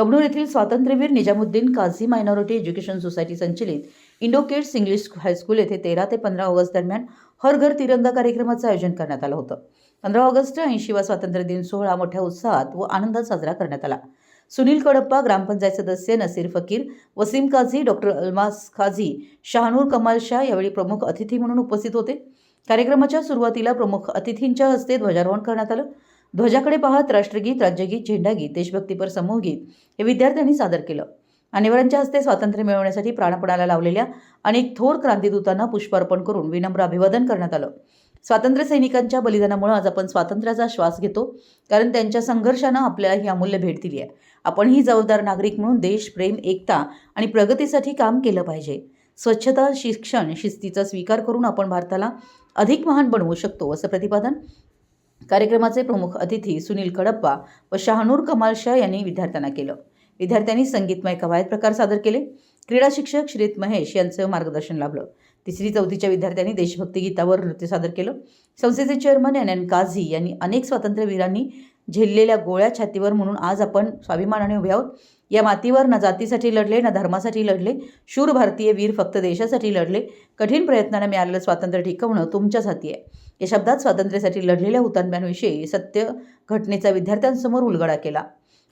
कबनूर येथील स्वातंत्र्यवीर Nizamuddin Kazi minority education society संचलित इंडो किड्स इंग्लिश हायस्कूल येथे 13 ते 15 ऑगस्ट दरम्यान हर घर तिरंगा कार्यक्रमाचे आयोजन करण्यात आलं होतं. 15 ऑगस्ट 80वा स्वातंत्र्य दिन सोहळा मोठ्या उत्साहात व आनंदात साजरा करण्यात आला. सुनील कडप्पा, ग्रामपंचायत सदस्य नसीर फकीर, वसीम काझी, डॉक्टर अल्मास काझी, शाहनूर कमाल शाह यावेळी प्रमुख अतिथी म्हणून उपस्थित होते. कार्यक्रमाच्या सुरुवातीला प्रमुख अतिथींच्या हस्ते ध्वजारोहण करण्यात आलं. ध्वजाकडे पाहत राष्ट्रगीत, राज्यगीत, झेंडागीत, देशभक्तीपर समूहगीत हे विद्यार्थ्यांनी सादर केलं. मान्यवरांच्या हस्ते स्वातंत्र्य मिळवण्यासाठी प्राणपणाला लावलेल्या अनेक थोर क्रांतिदूतांना पुष्पार्पण करून विनम्र अभिवादन करण्यात आलं. स्वातंत्र्य सैनिकांच्या बलिदानामुळे आज आपण स्वातंत्र्याचा श्वास घेतो, कारण त्यांच्या संघर्षानं आपल्याला ही अमूल्य भेट दिली आहे. आपण ही जबाबदार नागरिक म्हणून देश, प्रेम, एकता आणि प्रगतीसाठी काम केलं पाहिजे. स्वच्छता, शिक्षण, शिस्तीचा स्वीकार करून आपण भारताला अधिक महान बनवू शकतो, असं प्रतिपादन कार्यक्रमाचे प्रमुख अतिथी सुनील कडप्पा व शाहनूर कमाल शाह यांनी विद्यार्थ्यांना केलं. विद्यार्थ्यांनी संगीतमय कवायत प्रकार सादर केले. क्रीडा शिक्षक श्रीत महेश यांचं मार्गदर्शन लाभलं. 3री-4थीच्या विद्यार्थ्यांनी देशभक्ती गीतावर नृत्य सादर केलं. संस्थेचे चेअरमन एन काझी यांनी अनेक स्वातंत्र्यवीरांनी झेललेल्या गोळ्या छातीवर म्हणून आज आपण स्वाभिमानाने उभे आहोत. या मातीवर ना जातीसाठी लढले, ना धर्मासाठी लढले. शूर भारतीय वीर फक्त देशासाठी लढले. कठीण प्रयत्नाने मिळालेलं स्वातंत्र्य टिकवणं तुमच्याच हाती आहे. या शब्दात स्वातंत्र्यासाठी लढलेल्या हुतात्म्यांविषयी सत्य घटनेचा विद्यार्थ्यांसमोर उलगडा केला.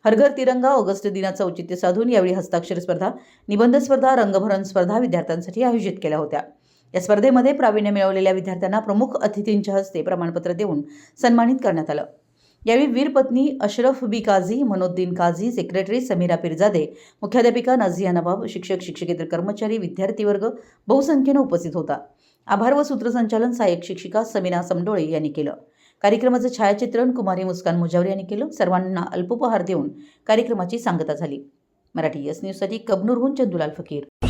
हर घर तिरंगा ऑगस्ट दिनाचं औचित्य साधून यावेळी हस्ताक्षर स्पर्धा, निबंध स्पर्धा, रंगभरण स्पर्धा विद्यार्थ्यांसाठी आयोजित केल्या होत्या. या स्पर्धेमध्ये प्रावीण्य मिळवलेल्या विद्यार्थ्यांना प्रमुख अतिथींच्या हस्ते प्रमाणपत्र देऊन सन्मानित करण्यात आलं. यावेळी वीरपत्नी अशरफ बी काझी, मनोद्दीन काझी, सेक्रेटरी समीरा पिरजादे, मुख्याध्यापिका नाझिया नवाब, शिक्षक, शिक्षकेतर कर्मचारी, विद्यार्थी वर्ग बहुसंख्येनं उपस्थित होता. आभार व सूत्रसंचालन सहाय्यक शिक्षिका समीना समडोळे यांनी केलं. कार्यक्रमाचं छायाचित्रण कुमारी मुस्कान मुजावर यांनी केलं. सर्वांना अल्पोपहार देऊन कार्यक्रमाची सांगता झाली. मराठी एस न्यूजसाठी कबनूरहून चंदुलाल फकीर.